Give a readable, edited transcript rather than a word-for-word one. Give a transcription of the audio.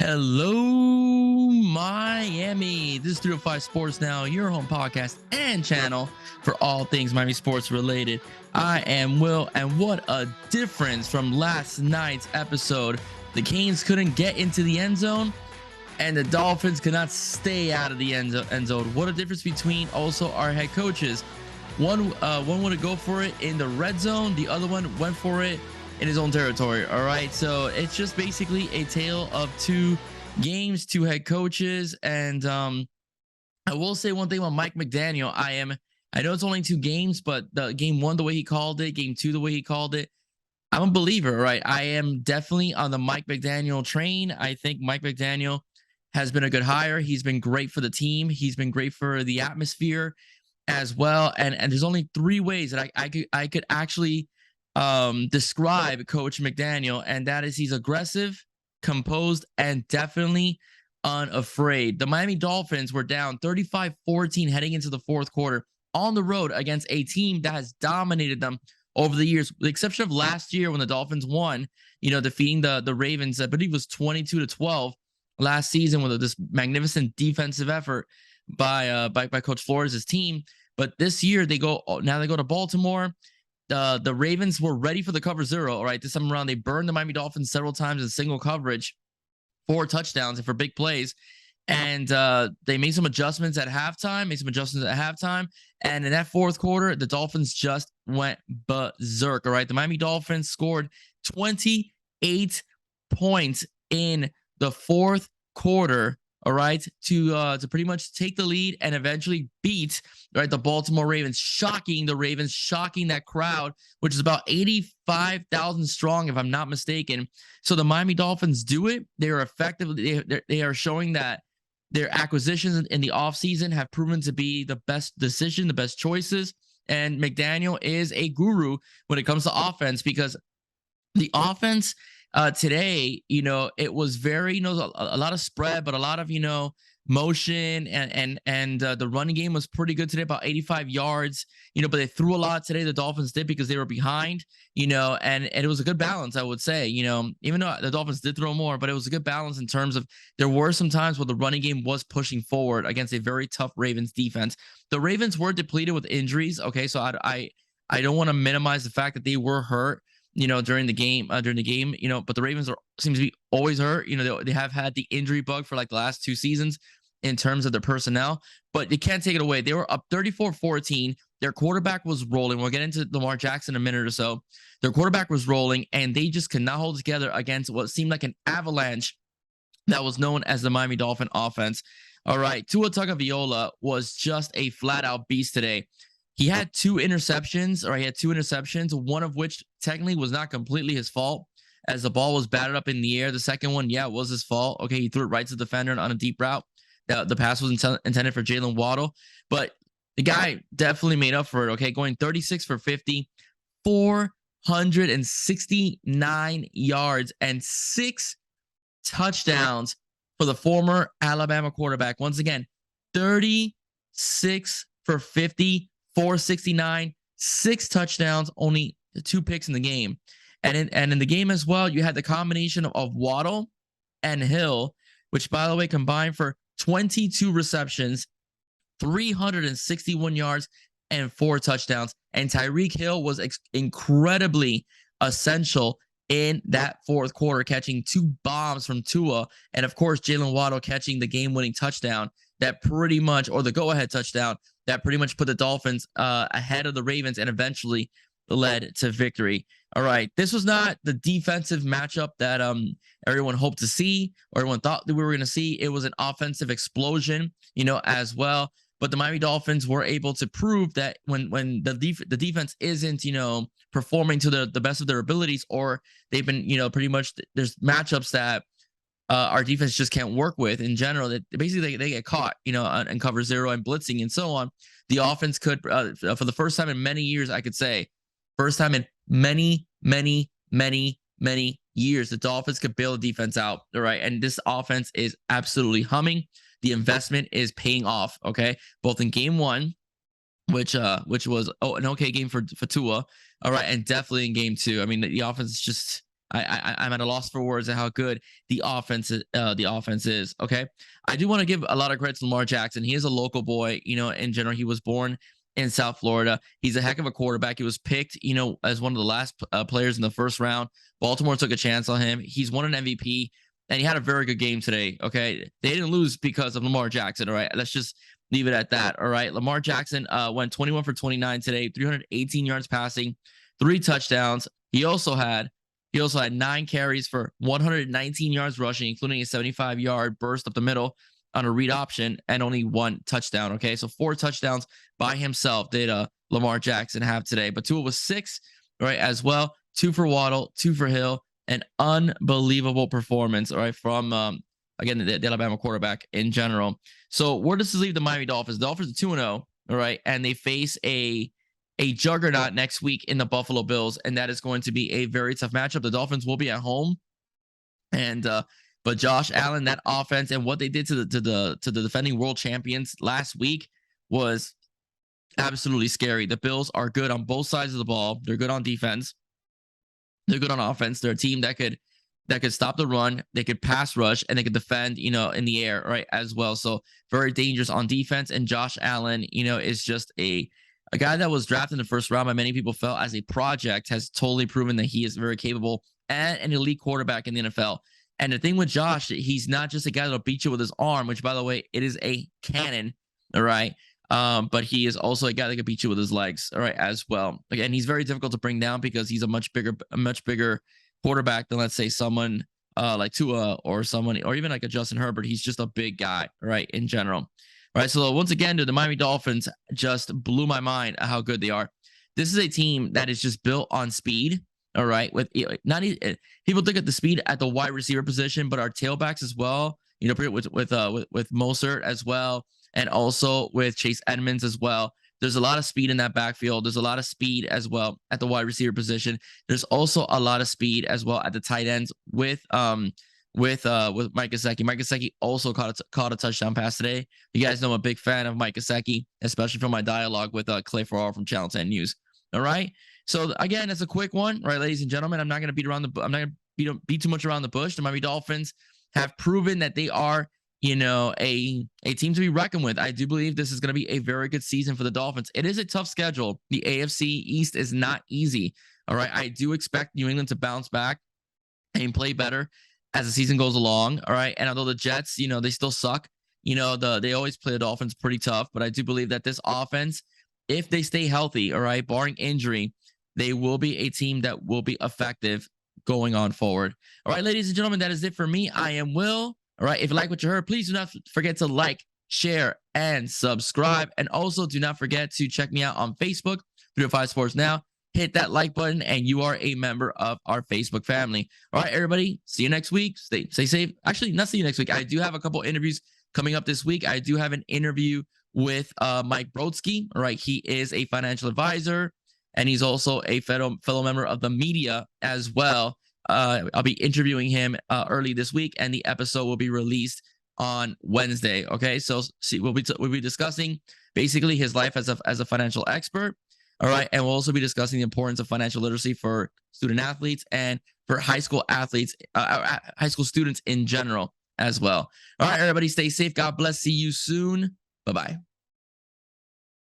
Hello, Miami. This is 305 Sports Now, your home podcast and channel for all things Miami sports related. I am Will, and what a difference from last night's episode. The Canes couldn't get into the end zone, and the Dolphins could not stay out of the end zone. What a difference between also our head coaches. One wanted to go for it in the red zone. The other one went for it in his own territory. All right. So it's just basically a tale of two games, two head coaches. And I will say one thing about Mike McDaniel. I know it's only two games, but the game one, the way he called it, game two, the way he called it, I'm a believer, right? I am definitely on the Mike McDaniel train. I think Mike McDaniel has been a good hire. He's been great for the team. He's been great for the atmosphere as well. And there's only three ways that I could actually describe Coach McDaniel, and that is he's aggressive, composed, and definitely unafraid. The Miami Dolphins were down 35-14 heading into the fourth quarter on the road against a team that has dominated them over the years, with the exception of last year when the Dolphins won, defeating the Ravens. I believe it was 22-12 last season with this magnificent defensive effort by Coach Flores' team. But this year they go to Baltimore. The Ravens were ready for the cover zero. All right, this time around they burned the Miami Dolphins several times in single coverage, 4 touchdowns and for big plays. And they made some adjustments at halftime. And in that fourth quarter, the Dolphins just went berserk. All right, the Miami Dolphins scored 28 points in the fourth quarter. All right, to pretty much take the lead and eventually beat the Baltimore Ravens, shocking that crowd, which is about 85,000 strong, if I'm not mistaken. So the Miami Dolphins do it. They are effective. They are showing that their acquisitions in the offseason have proven to be the best decision, the best choices. And McDaniel is a guru when it comes to offense, because the offense today, it was very, a lot of spread, but a lot of, motion, and the running game was pretty good today, about 85 yards, but they threw a lot today. The Dolphins did, because they were behind, and it was a good balance, I would say, even though the Dolphins did throw more, but it was a good balance in terms of there were some times where the running game was pushing forward against a very tough Ravens defense. The Ravens were depleted with injuries. Okay. So I don't want to minimize the fact that they were hurt, during the game, but the Ravens seem to be always hurt. They have had the injury bug for like the last 2 seasons in terms of their personnel, but you can't take it away. They were up 34-14. Their quarterback was rolling. We'll get into Lamar Jackson in a minute or so. Their quarterback was rolling, and they just could not hold together against what seemed like an avalanche that was known as the Miami Dolphin offense. All right, Tua Tagovailoa was just a flat-out beast today. He had 2 interceptions, one of which technically was not completely his fault, as the ball was batted up in the air. The second one, was his fault. Okay, he threw it right to the defender on a deep route. The pass was intended for Jalen Waddle, but the guy definitely made up for it. Okay, going 36 for 50, 469 yards, and 6 touchdowns for the former Alabama quarterback. Once again, 36 for 50, 469, 6 touchdowns, only 2 picks in the game. And in the game as well, you had the combination of Waddle and Hill, which, by the way, combined for 22 receptions, 361 yards, and 4 touchdowns. And Tyreek Hill was incredibly essential in that fourth quarter, catching 2 bombs from Tua. And, of course, Jalen Waddle catching the game-winning touchdown that pretty much, or the go-ahead touchdown, that pretty much put the Dolphins ahead of the Ravens and eventually led to victory. All right, this was not the defensive matchup that everyone hoped to see, or everyone thought that we were going to see. It was an offensive explosion, as well. But the Miami Dolphins were able to prove that when the defense isn't, performing to the best of their abilities, or they've been, pretty much there's matchups that our defense just can't work with in general, that basically they get caught, and cover zero and blitzing and so on. The offense could, for the first time in many years, I could say, first time in many years, the Dolphins could bail the defense out. All right. And this offense is absolutely humming. The investment is paying off. Okay. Both in game 1, which was an okay game for Tua. All right. And definitely in game 2. I mean, the offense is just I'm at a loss for words at how good the offense is. Okay, I do want to give a lot of credit to Lamar Jackson. He is a local boy. In general, he was born in South Florida. He's a heck of a quarterback. He was picked, as one of the last players in the first round. Baltimore took a chance on him. He's won an MVP, and he had a very good game today. Okay, they didn't lose because of Lamar Jackson. All right, let's just leave it at that. All right, Lamar Jackson went 21 for 29 today, 318 yards passing, 3 touchdowns. He also had 9 carries for 119 yards rushing, including a 75-yard burst up the middle on a read option, and only 1 touchdown. Okay, so 4 touchdowns by himself did Lamar Jackson have today. But Tua was 6, right, as well. 2 for Waddle, 2 for Hill. An unbelievable performance, all right, from again the Alabama quarterback in general. So where does this leave the Miami Dolphins? The Dolphins are 2-0, all right, and they face a juggernaut next week in the Buffalo Bills, and that is going to be a very tough matchup. The Dolphins will be at home, and but Josh Allen, that offense, and what they did to the defending world champions last week was absolutely scary. The Bills are good on both sides of the ball. They're good on defense. They're good on offense. They're a team that could stop the run, they could pass rush, and they could defend, in the air, right, as well. So very dangerous on defense. And Josh Allen, is just a guy that was drafted in the first round by many people felt as a project, has totally proven that he is very capable and an elite quarterback in the NFL. And the thing with Josh, he's not just a guy that'll beat you with his arm, which, by the way, it is a cannon, all right? But he is also a guy that can beat you with his legs, all right, as well. Again, he's very difficult to bring down because he's a much bigger quarterback than, let's say, someone like Tua or someone, or even like a Justin Herbert. He's just a big guy, right, in general. All right, so once again, the Miami Dolphins just blew my mind at how good they are. This is a team that is just built on speed, all right, with not people look at the speed at the wide receiver position, but our tailbacks as well, with Mostert as well, and also with Chase Edmonds as well. There's a lot of speed in that backfield. There's a lot of speed as well at the wide receiver position. There's also a lot of speed as well at the tight ends with Mike Gesicki. Mike Gesicki also caught a touchdown pass today. You guys know I'm a big fan of Mike Gesicki, especially from my dialogue with Clay Farrar from Channel 10 News. All right. So again, that's a quick one, right, ladies and gentlemen. I'm not going to beat too much around the bush. The Miami Dolphins have proven that they are, a team to be reckoned with. I do believe this is going to be a very good season for the Dolphins. It is a tough schedule. The AFC East is not easy. All right. I do expect New England to bounce back and play better as the season goes along. All right. And although the Jets, they still suck, they always play the Dolphins pretty tough. But I do believe that this offense, if they stay healthy, all right, barring injury, they will be a team that will be effective going on forward. All right, ladies and gentlemen, that is it for me. I am Will. All right. If you like what you heard, please do not forget to like, share, and subscribe. And also do not forget to check me out on Facebook, 305 Sports Now. Hit that like button, and you are a member of our Facebook family. All right, everybody. See you next week. Stay safe. Actually, not see you next week. I do have a couple interviews coming up this week. I do have an interview with Mike Brodsky. All right. He is a financial advisor, and he's also a fellow member of the media as well. I'll be interviewing him early this week, and the episode will be released on Wednesday. Okay, so we'll be discussing basically his life as a financial expert. All right, and we'll also be discussing the importance of financial literacy for student athletes and for high school athletes, high school students in general as well. All right, everybody, stay safe. God bless. See you soon. Bye-bye.